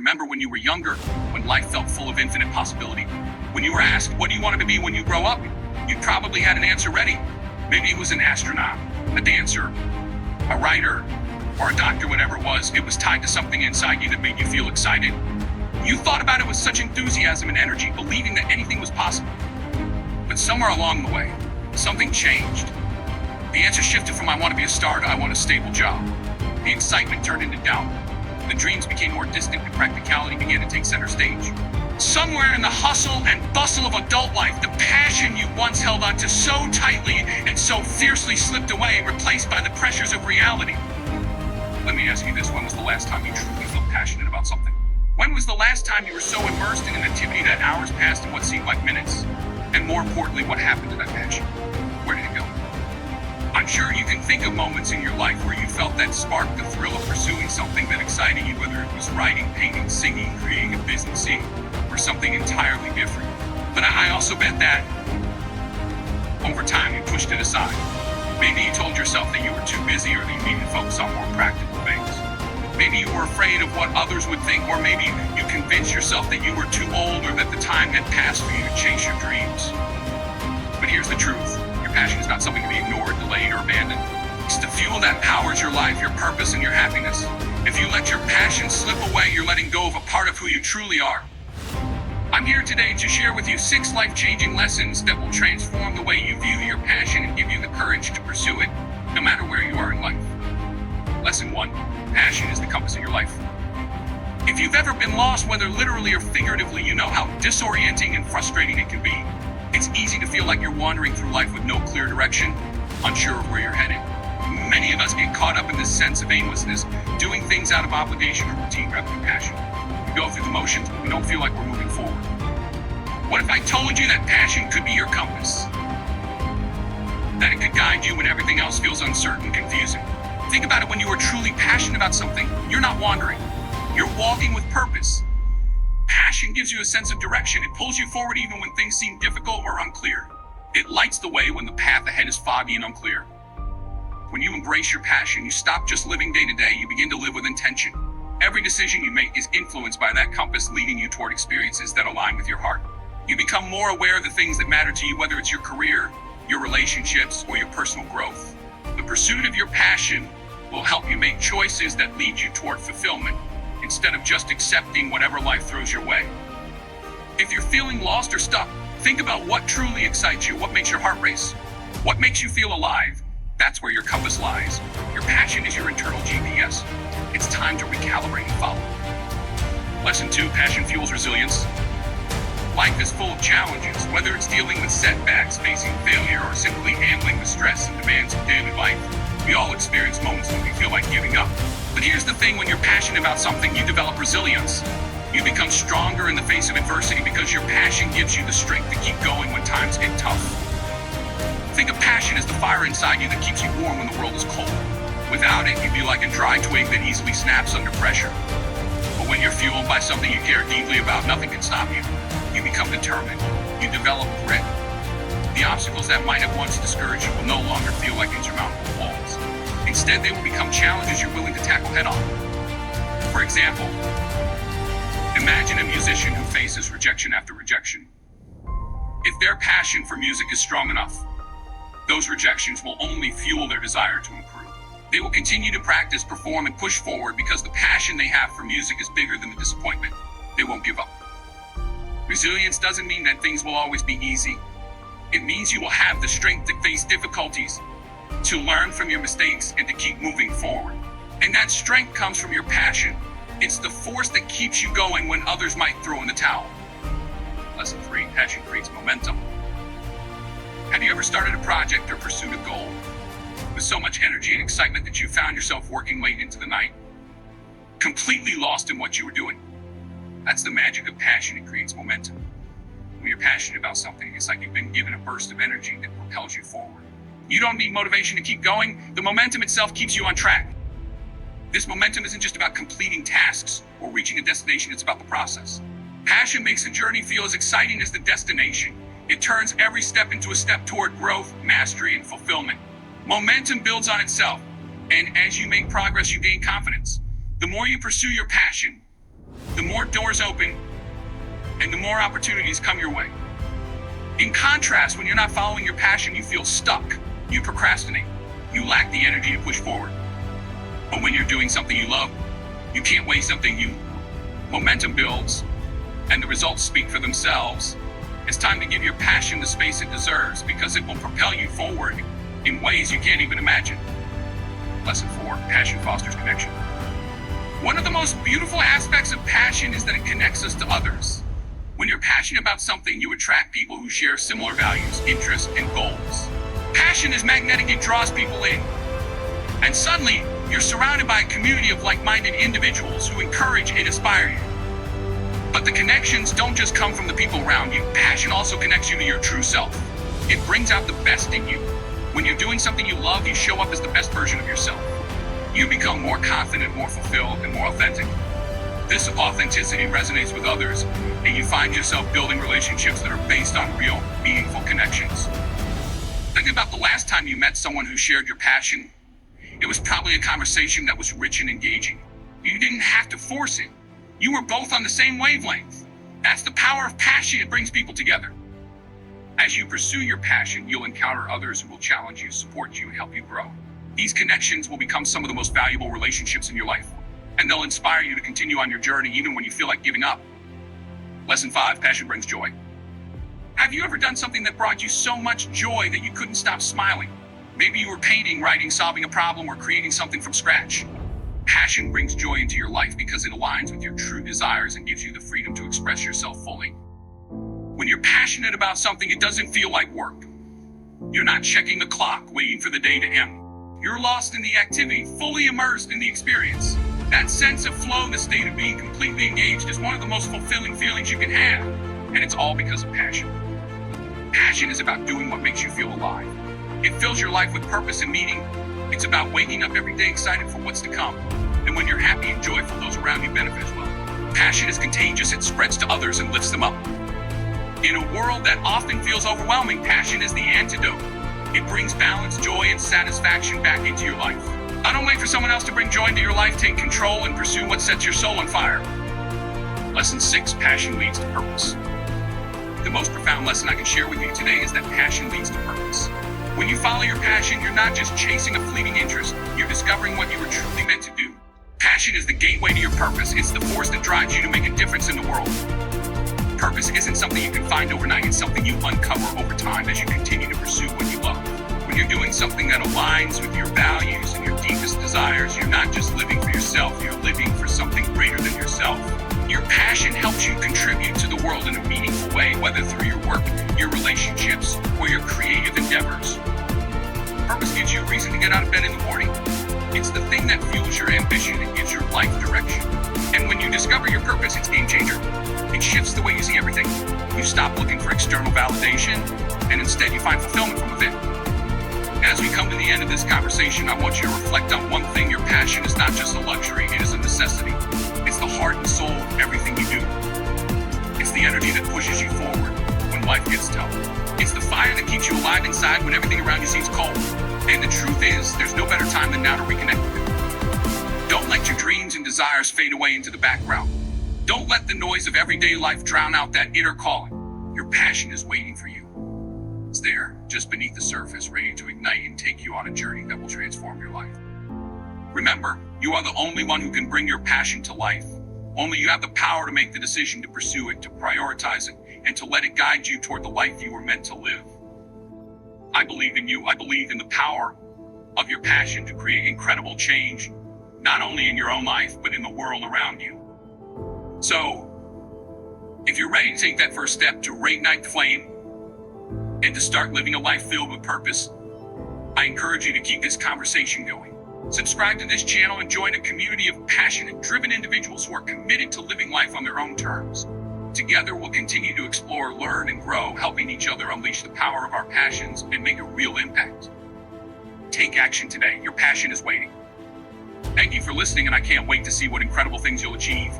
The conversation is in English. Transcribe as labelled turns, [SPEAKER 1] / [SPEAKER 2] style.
[SPEAKER 1] Remember when you were younger, when life felt full of infinite possibility? When you were asked, what do you want to be when you grow up? You probably had an answer ready. Maybe it was an astronaut, a dancer, a writer, or a doctor, whatever it was tied to something inside you that made you feel excited. You thought about it with such enthusiasm and energy, believing that anything was possible. But somewhere along the way, something changed. The answer shifted from I want to be a star to I want a stable job. The excitement turned into doubt. The dreams became more distant and practicality began to take center stage. Somewhere in the hustle and bustle of adult life, the passion you once held on to so tightly and so fiercely slipped away, replaced by the pressures of reality. Let me ask you this, when was the last time you truly felt passionate about something? When was the last time you were so immersed in an activity that hours passed in what seemed like minutes? And more importantly, what happened to that passion? Where did it go? I'm sure you can think of moments in your life where you felt that spark, the thrill of pursuing something that excited you, whether it was writing, painting, singing, creating a business, or something entirely different. But I also bet that over time you pushed it aside. Maybe you told yourself that you were too busy or that you needed to focus on more practical things. Maybe you were afraid of what others would think, or maybe you convinced yourself that you were too old or that the time had passed for you to chase your dreams. But here's the truth. Your passion is not something to be ignored, delayed, or abandoned. It's the fuel that powers your life, your purpose, and your happiness. If you let your passion slip away, you're letting go of a part of who you truly are. I'm here today to share with you 6 life-changing lessons that will transform the way you view your passion and give you the courage to pursue it, no matter where you are in life. Lesson 1. Passion is the compass of your life. If you've ever been lost, whether literally or figuratively, you know how disorienting and frustrating it can be. It's easy to feel like you're wandering through life with no clear direction, unsure of where you're headed. Many of us get caught up in this sense of aimlessness, doing things out of obligation or routine rather than passion. We go through the motions, but we don't feel like we're moving forward. What if I told you that passion could be your compass? That it could guide you when everything else feels uncertain and confusing. Think about it, when you are truly passionate about something, you're not wandering. You're walking with purpose. Passion gives you a sense of direction. It pulls you forward even when things seem difficult or unclear. It lights the way when the path ahead is foggy and unclear. When you embrace your passion, you stop just living day to day, you begin to live with intention. Every decision you make is influenced by that compass, leading you toward experiences that align with your heart. You become more aware of the things that matter to you, whether it's your career, your relationships, or your personal growth. The pursuit of your passion will help you make choices that lead you toward fulfillment, instead of just accepting whatever life throws your way. If you're feeling lost or stuck, think about what truly excites you, what makes your heart race, what makes you feel alive. That's where your compass lies. Your passion is your internal GPS. It's time to recalibrate and follow. Lesson 2, passion fuels resilience. Life is full of challenges, whether it's dealing with setbacks, facing failure, or simply handling the stress and demands of daily life. We all experience moments when we feel like giving up. But here's the thing, when you're passionate about something, you develop resilience. You become stronger in the face of adversity because your passion gives you the strength to keep going when times get tough. Think of passion as the fire inside you that keeps you warm when the world is cold. Without it, you'd be like a dry twig that easily snaps under pressure. But when you're fueled by something you care deeply about, nothing can stop you. You become determined. You develop grit. The obstacles that might have once discouraged you will no longer feel like insurmountable walls. Instead, they will become challenges you're willing to tackle head on. For example, imagine a musician who faces rejection after rejection. If their passion for music is strong enough, those rejections will only fuel their desire to improve. They will continue to practice, perform, and push forward because the passion they have for music is bigger than the disappointment. They won't give up. Resilience doesn't mean that things will always be easy. It means you will have the strength to face difficulties, to learn from your mistakes, and to keep moving forward. And that strength comes from your passion. It's the force that keeps you going when others might throw in the towel. Lesson 3, passion creates momentum. Have you ever started a project or pursued a goal with so much energy and excitement that you found yourself working late into the night, completely lost in what you were doing? That's the magic of passion. It creates momentum. When you're passionate about something, it's like you've been given a burst of energy that propels you forward. You don't need motivation to keep going. The momentum itself keeps you on track. This momentum isn't just about completing tasks or reaching a destination, it's about the process. Passion makes the journey feel as exciting as the destination. It turns every step into a step toward growth, mastery, and fulfillment. Momentum builds on itself, and as you make progress, you gain confidence. The more you pursue your passion, the more more doors open and the more opportunities come your way. In contrast, when you're not following your passion, you feel stuck, you procrastinate, you lack the energy to push forward. But when you're doing something you love, you can't wait something you. Momentum builds, and the results speak for themselves. It's time to give your passion the space it deserves because it will propel you forward in ways you can't even imagine. Lesson 4, passion fosters connection. One of the most beautiful aspects of passion is that it connects us to others. When you're passionate about something, you attract people who share similar values, interests, and goals. Passion is magnetic, it draws people in. And suddenly, you're surrounded by a community of like-minded individuals who encourage and inspire you. But the connections don't just come from the people around you. Passion also connects you to your true self. It brings out the best in you. When you're doing something you love, you show up as the best version of yourself. You become more confident, more fulfilled, and more authentic. This authenticity resonates with others, and you find yourself building relationships that are based on real, meaningful connections. Think about the last time you met someone who shared your passion. It was probably a conversation that was rich and engaging. You didn't have to force it. You were both on the same wavelength. That's the power of passion. It brings people together. As you pursue your passion, you'll encounter others who will challenge you, support you, and help you grow. These connections will become some of the most valuable relationships in your life, and they'll inspire you to continue on your journey even when you feel like giving up. Lesson 5, passion brings joy. Have you ever done something that brought you so much joy that you couldn't stop smiling? Maybe you were painting, writing, solving a problem, or creating something from scratch. Passion brings joy into your life because it aligns with your true desires and gives you the freedom to express yourself fully. When you're passionate about something, it doesn't feel like work. You're not checking the clock, waiting for the day to end. You're lost in the activity, fully immersed in the experience. That sense of flow, the state of being completely engaged, is one of the most fulfilling feelings you can have. And it's all because of passion. Passion is about doing what makes you feel alive. It fills your life with purpose and meaning. It's about waking up every day excited for what's to come. And when you're happy and joyful, those around you benefit as well. Passion is contagious. It spreads to others and lifts them up. In a world that often feels overwhelming, passion is the antidote. It brings balance, joy, and satisfaction back into your life. Don't wait for someone else to bring joy into your life. Take control and pursue what sets your soul on fire. Lesson 6, passion leads to purpose. The most profound lesson I can share with you today is that passion leads to purpose. When you follow your passion, you're not just chasing a fleeting interest, you're discovering what you were truly meant to do. Passion is the gateway to your purpose. It's the force that drives you to make a difference in the world. Purpose isn't something you can find overnight, it's something you uncover over time as you continue to pursue what you love. When you're doing something that aligns with your values and your deepest desires, you're not just living for yourself, you're living for something greater than yourself. Your passion helps you contribute to the world in a meaningful way, whether through your work, your relationships, or your creative endeavors. Purpose gives you a reason to get out of bed in the morning. It's the thing that fuels your ambition and gives your life direction. And when you discover your purpose, it's a game changer. It shifts the way you see everything. You stop looking for external validation, and instead you find fulfillment from within. As we come to the end of this conversation, I want you to reflect on one thing. Your passion is not just a luxury, it is a necessity. It's the heart and soul of everything you do. It's the energy that pushes you forward when life gets tough. It's the fire that keeps you alive inside when everything around you seems cold. And the truth is, there's no better time than now to reconnect with it. Don't let your dreams and desires fade away into the background. Don't let the noise of everyday life drown out that inner calling. Your passion is waiting for you. It's there, just beneath the surface, ready to ignite and take you on a journey that will transform your life. Remember, you are the only one who can bring your passion to life. Only you have the power to make the decision to pursue it, to prioritize it, and to let it guide you toward the life you were meant to live. I believe in you. I believe in the power of your passion to create incredible change, not only in your own life, but in the world around you. So, if you're ready to take that first step to reignite the flame and to start living a life filled with purpose, I encourage you to keep this conversation going. Subscribe to this channel and join a community of passionate, driven individuals who are committed to living life on their own terms. Together, we'll continue to explore, learn, and grow, helping each other unleash the power of our passions and make a real impact. Take action today. Your passion is waiting. Thank you for listening, and I can't wait to see what incredible things you'll achieve.